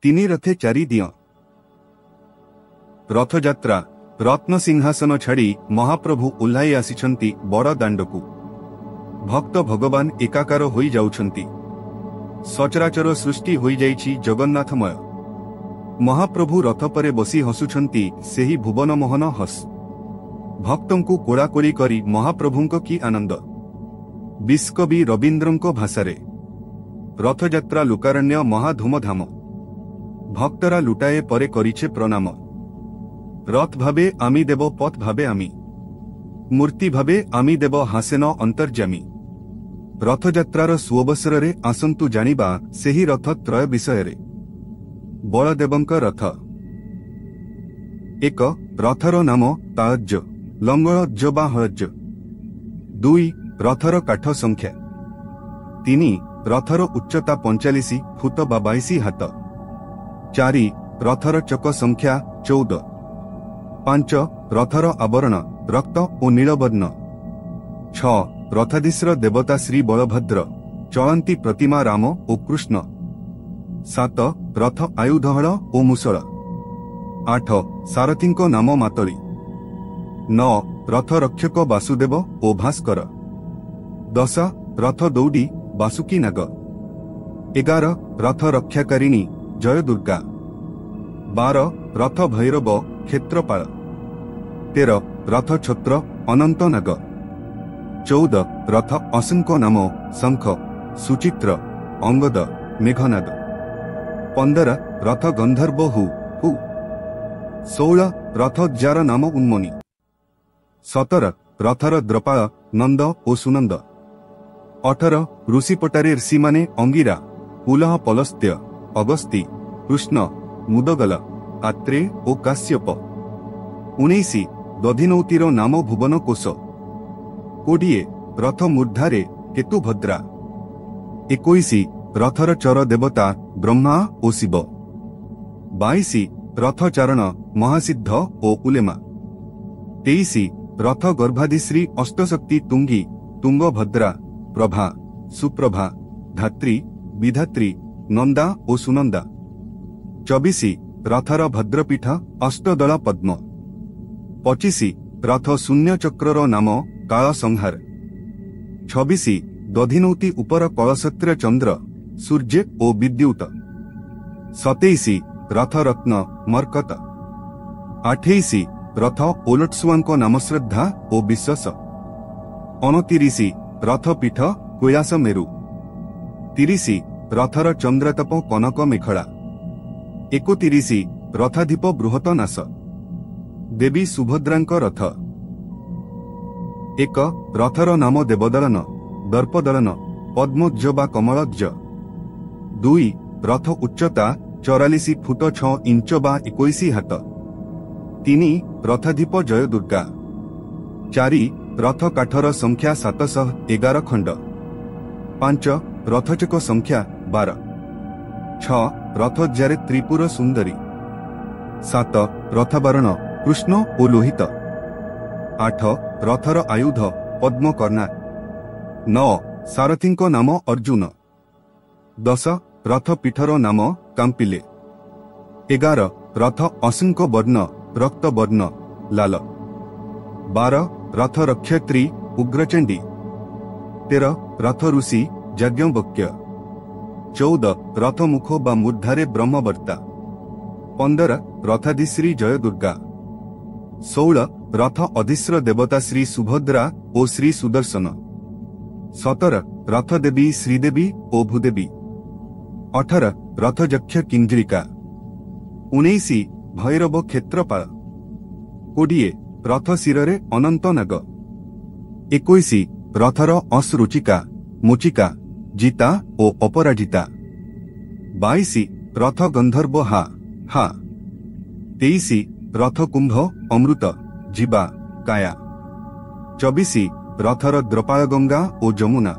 ତିନି ରଥେ ଚାରି ଦିଅ। ରଥଯାତ୍ରା ରତ୍ନ ସିଂହାସନ ଛାଡ଼ି ମହାପ୍ରଭୁ ଓହ୍ଲାଇ ଆସିଛନ୍ତି ବଡ଼ ଦାଣ୍ଡକୁ। ଭକ୍ତ ଭଗବାନ ଏକାକାର ହୋଇ ଯାଉଛନ୍ତି। ସଚରାଚର ସୃଷ୍ଟି ହୋଇଯାଇଛି ଜଗନ୍ନାଥମୟ। ମହାପ୍ରଭୁ ରଥ ପରେ ବସି ହସୁଛନ୍ତି ସେହି ଭୁବନ ମୋହନ ହସ। ଭକ୍ତଙ୍କୁ କୋଳାକୋଳି କରି ମହାପ୍ରଭୁଙ୍କ କି ଆନନ୍ଦ। ବିଶ୍କବି ରବୀନ୍ଦ୍ରଙ୍କ ଭାଷାରେ ରଥଯାତ୍ରା ଲୋକାରଣ୍ୟ ମହାଧୁମଧାମ। ଭକ୍ତରା ଲୁଟାଏ ପରେ କରିছে ପ୍ରଣାମ। ରଥ ଭାବେ আমি দেব পথ ভাবে আমি, ମୂର୍ତ୍ତି ଭାବେ আমি ଦେବ ହାସେନ ଅନ୍ତର୍ଯାମୀ। ରଥଯାତ୍ରାର ସୁଅବସରରେ ଆସନ୍ତୁ ଜାଣିବା ସେହି ରଥ ତ୍ରୟ ବିଷୟରେ। ବଳଦେବଙ୍କ ରଥ। 1. ରଥର ନାମ ତାଳଧ୍ୱଜ, ଲଙ୍ଗଳ ବା ହଳଧ୍ୱଜ। 2. ରଥର କାଠ ସଂଖ୍ୟା। 3. ରଥର ଉଚ୍ଚତା 45 ଫୁଟ ବା 22 ହାତ। 4. ରଥର ଚକ ସଂଖ୍ୟା 14। 5. ରଥର ଆବରଣ ରକ୍ତ ଓ ନୀଳବର୍ଣ୍ଣ। 6. ରଥାଧୀଶର ଦେବତା ଶ୍ରୀ ବଳଭଦ୍ର, ଚଳନ୍ତି ପ୍ରତିମା ରାମ ଓ କୃଷ୍ଣ। 7. ରଥ ଆୟୁଧହଳ ଓ ମୁଷଳ। 8. ସାରଥୀଙ୍କ ନାମ ମାତଳି। 9. ରଥ ରକ୍ଷକ ବାସୁଦେବ ଓ ଭାସ୍କର। 10. ରଥ ଦୌଡ଼ି ବାସୁକୀ ନାଗ। 11. ରଥ ରକ୍ଷାକାରିଣୀ ଜୟ ଦୁର୍ଗା। 12. ରଥ ଭୈରବ କ୍ଷେତ୍ରପାଳ। 13. ରଥ ଛତ୍ର ଅନନ୍ତ ନାଗ। 14. ରଥ ଅଶଙ୍କ ନାମ ଶଙ୍ଖ, ସୁଚିତ୍ର, ଅଙ୍ଗଦ, ମେଘନାଦ। 15. ରଥ ଗନ୍ଧର୍ବ ହୁ। 16. ରଥ ଯାର ନାମ ଉନ୍ମନି। 17. ରଥର ଦ୍ରପାଳ ନନ୍ଦ ଓ ସୁନନ୍ଦ। 18. ଋଷିପଟାରେ ଋଷିମାନେ ଅଙ୍ଗିରା, ପୁଲହ ପଲସ୍ତ୍ୟ, ଅଗସ୍ତି, କୃଷ୍ଣ, ମୁଦଗଲ, ଆତ୍ରେ ଓ କାଶ୍ୟପ। 19. ଦଧିନୌତିର ନାମ ଭୁବନ କୋଶ। 20. ରଥ ମୂର୍ଦ୍ଧାରେ କେତୁଭଦ୍ରା। 21. ରଥର ଚର ଦେବତା ବ୍ରହ୍ମା ଓ ଶିବ। 22. ରଥ ଚାରଣ ମହାସିଦ୍ଧ ଓ ଉଲେମା। 23. ରଥ ଗର୍ଭାଧିଶ୍ରୀ ଅଷ୍ଟଶକ୍ତି ତୁଙ୍ଗୀ, ତୁଙ୍ଗଭଦ୍ରା, ପ୍ରଭା, ସୁପ୍ରଭା, ଧାତ୍ରୀ, ବିଧାତ୍ରୀ, ନନ୍ଦା ଓ ସୁନନ୍ଦା। 24. ରଥର ଭଦ୍ରପୀଠ ଅଷ୍ଟଦଳ ପଦ୍ମ। 25. ରଥ ଶୂନ୍ୟଚକ୍ରର ନାମ କାଳ ସଂହାର। 26. ଦଧିନୌତି ଉପର କଳସତ୍ର ଚନ୍ଦ୍ର, ସୂର୍ଯ୍ୟ ଓ ବିଦ୍ୟୁତ। 27. ରଥ ରତ୍ନ ମର୍କତ। 28. ରଥ ଓଲଟସୁଆଙ୍କ ନାମ ଶ୍ରଦ୍ଧା ଓ ବିଶ୍ୱାସ। 29. ରଥ ପୀଠ କୈଳାସ ମେରୁ। 30. ରଥର ଚନ୍ଦ୍ରତପ କନକ ମେଖଳା। 31. ରଥାଧିପ ବୃହତ ନାଶ। ଦେବୀ ସୁଭଦ୍ରାଙ୍କ ରଥ। 1. ରଥର ନାମ ଦେବଦଳନ, ଦର୍ପଦଳନ, ପଦ୍ମୋଜ୍ଜ ବା କମଳଜ୍ଜ। 2. ରଥ ଉଚ୍ଚତା 44 ଫୁଟ 6 ଇଞ୍ଚ ବା 21 ହାତ। 3. ରଥାଧିପ ଜୟ ଦୁର୍ଗା। 4. ରଥ କାଠର ସଂଖ୍ୟା 711 ଖଣ୍ଡ। 5. ରଥଚକ ସଂଖ୍ୟା 12। 6. ରଥ ଜାରେ ତ୍ରିପୁର ସୁନ୍ଦରୀ। 7. ରଥବାରଣ କୃଷ୍ଣ ଓ ଲୋହିତ। 8. ରଥର ଆୟୁଧ ପଦ୍ମକର୍ଣ୍ଣା। 9. ସାରଥୀଙ୍କ ନାମ ଅର୍ଜୁନ। 10. ରଥ ପୀଠର ନାମ କାମ୍ପିଲେ। 11. ରଥ ଅଶଙ୍କ ବର୍ଣ୍ଣ ରକ୍ତବର୍ଣ୍ଣ ଲାଲ। 12. ରଥ ରକ୍ଷତ୍ରୀ ଉଗ୍ରଚଣ୍ଡୀ। 13. ରଥ ଋଷି ଯାଜ୍ଞବକ୍ୟ। 14. ରଥ ମୁଖ ବା ମୂର୍ଦ୍ଧାରେ ବ୍ରହ୍ମବର୍ତ୍ତା। 15. ରଥାଧିଶ୍ରୀ ଜୟ ଦୁର୍ଗା। 16. ରଥ ଅଧିଶ୍ର ଦେବତା ଶ୍ରୀ ସୁଭଦ୍ରା ଓ ଶ୍ରୀ ସୁଦର୍ଶନ। 17. ରଥ ଦେବୀ ଶ୍ରୀଦେବୀ ଓ ଭୂଦେବୀ। 18. ରଥ ଯକ୍ଷ କିଞ୍ଜଳିକା। 19. ଭୈରବ କ୍ଷେତ୍ରପାଳ। 20. ରଥ ଶିରରେ ଅନନ୍ତ ନାଗ। 21. ରଥର ଅସରୁଚିକା, ମୁଚିକା, ଜିତା ଓ ଅପରାଜିତା। 22. ରଥ ଗନ୍ଧର୍ବ ହା। 23. ରଥ କୁମ୍ଭ ଅମୃତ, ଯିବା, କାୟା। 24. ରଥର ଦ୍ରପାଳ ଗଙ୍ଗା ଓ ଯମୁନା।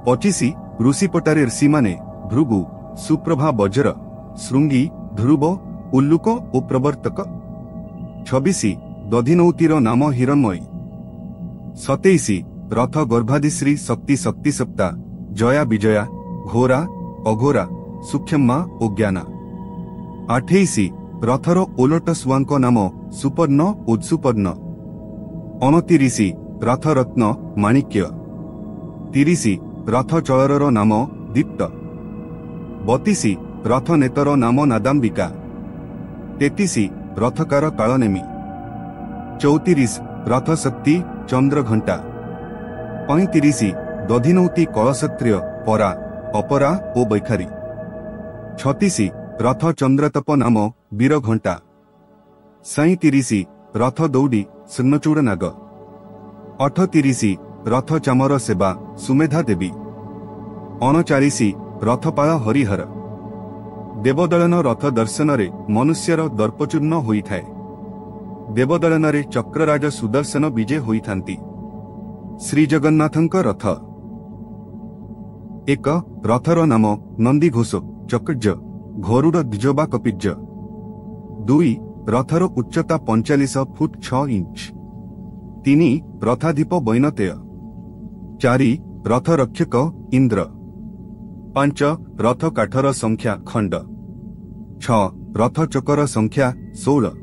25. ଋଷିପଟାରେ ଋଷିମାନେ ଭୃଗୁ, ସୁପ୍ରଭା ବଜ୍ର, ଶୃଙ୍ଗୀ, ଧ୍ରୁବ, ଉଲ୍ଲୁକ ଓ ପ୍ରବର୍ତ୍ତକ। 26. ଦଧିନୌତିର ନାମ ହିରଣ୍ମୟୀ। 27. ରଥ ଗର୍ଭାଧିଶ୍ରୀ ଶକ୍ତି ଶକ୍ତିସପ୍ତା, ଜୟା ବିଜୟା, ଘୋରା, ଅଘୋରା, ସୁକ୍ଷମା ଓ ଜ୍ଞାନା। 28 रथर ओलट सुआंक नाम सुपर्ण ओ सुपर्ण 29 रथ रत्न माणिक्य 30 रथ चलर नाम दीप्त 32 रथ नेतर नाम नादाम्बिका 33 रथकार कालनेमी 34 रथ शक्ति चंद्रघंटा 35 दधिनौती कलशत्रिय परा अपरा ओ बैखारी 36 रथ चंद्रतप नाम वीर घंटा 37 रथ दौड़ी सिग्नचूड़ नाग 38 रथ चामर सेवा सुमेधा देवी 39 रथपाल हरिहर देवदलन रथ दर्शन रे मनुष्यर दर्पचूर्ण होइथाए देवदलन रे चक्रराज सुदर्शन विजय होइथांती श्री जगन्नाथंक रथ 1 रथर नाम नंदीघोष चक्रज घोरुड़ द्विजबा कपिज 2 रथर उच्चता 45 फुट 6 इंच 3 रथाधिप वैनतेय 4 रथ रक्षक इंद्र 5 रथ काठर संख्या खंड 6 रथ चकर संख्या 16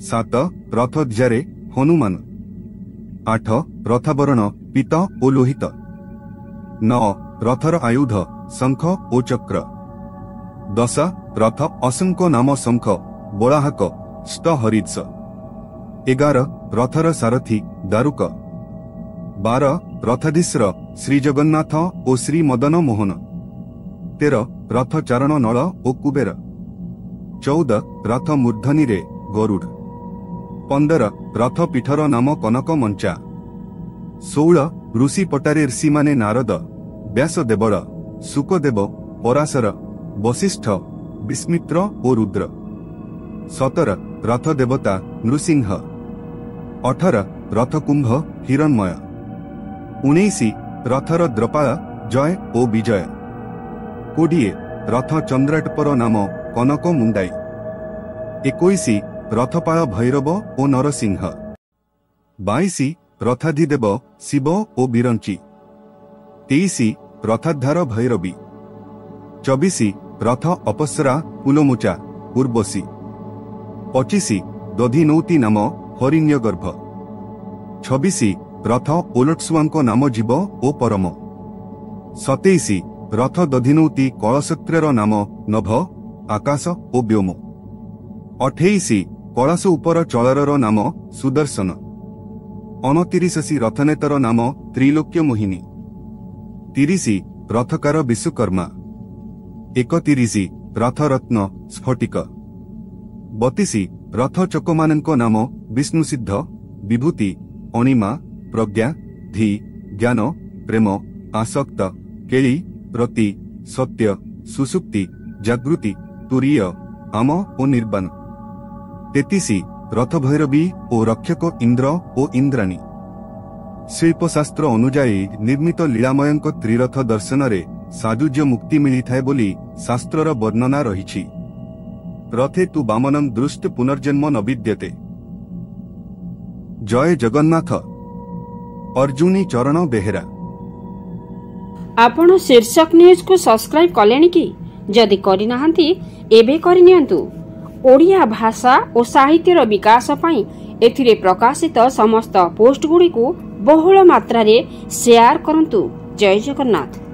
7 रथ ध्वजारे हनुमान 8 रथावरण पीत ओ लोहित 9 रथर आयुध शंख ओ चक्र 10 रथ असंक नाम शंख बोलाहाक स्त हरित्स 11 रथर सारथी दारुक 12 रथाधीश्वर श्री जगन्नाथ ओ श्री मदन मोहन 13 रथ चारण नल ओ कुबेर 14 रथ मूर्धनी रे गरुड़ 15 रथ पीठर नाम कनक मंचा 16 ऋषि पटारे ऋषि माने नारद व्यास देवल सुकदेव पराशर वशिष्ठ विस्मित्र ओ रुद्र 17 रथ देवता नृसिंह 18 रथ कुंभ हिरणमय 19 रथर द्रपाल जय ओ विजय 20 रथ चंद्राटपर नाम कनक मुंडाई 21 रथपाल भैरव ओ नरसिंह 22 रथाधिदेव शिव ओ बिरंची 23 रथाधार भैरवी 24 रथ अपसरा पुलमुचा उर्वशी 25 दधिनौती नाम हरिण्यगर्भ 26 रथ ओलटसुआंक नाम जीव ओ परम 27 रथ दधिनौती कलशत्रेर नाम नभ आकाश ओ व्योम 28 कलश उपर चलरर नाम सुदर्शन 29 रथनेतर नाम त्रिलोक्य मोहिनी 30 रथकार विश्वकर्मा 31 रथ रत्न स्फटिक 32 रथ चकमानक नाम विष्णुसिद्ध विभूति अणिमा प्रज्ञा धी ज्ञान प्रेम आसक्त केली प्रति सत्य सुसुप्ति जागृति तुरीय आम ओ निर्वाण 33 रथ भैरवी ओ रक्षक इंद्र ओ इंद्राणी शिल्पशास्त्र अनुजाई निर्मित लीलामयंक त्रिरथ दर्शन रे साजुज्य मुक्ति मिलिथाए बोली शास्त्रर वर्णना रहिछि रथे तु वामनं दृष्ट पुनर्जन्म न विद्यते। जय जगन्नाथ। अर्जुनी चरण बेहेरा। आपण शीर्षक न्यूज को सब्सक्राइब कलेनी कि जदि करि नाहंती एबे करि नियंतु। ओडिया भाषा और साहित्यर विकास पई एथिरे प्रकाशित समस्त पोस्ट गुडी को बहुल मात्रा रे शेयर करंतु। जय जगन्नाथ।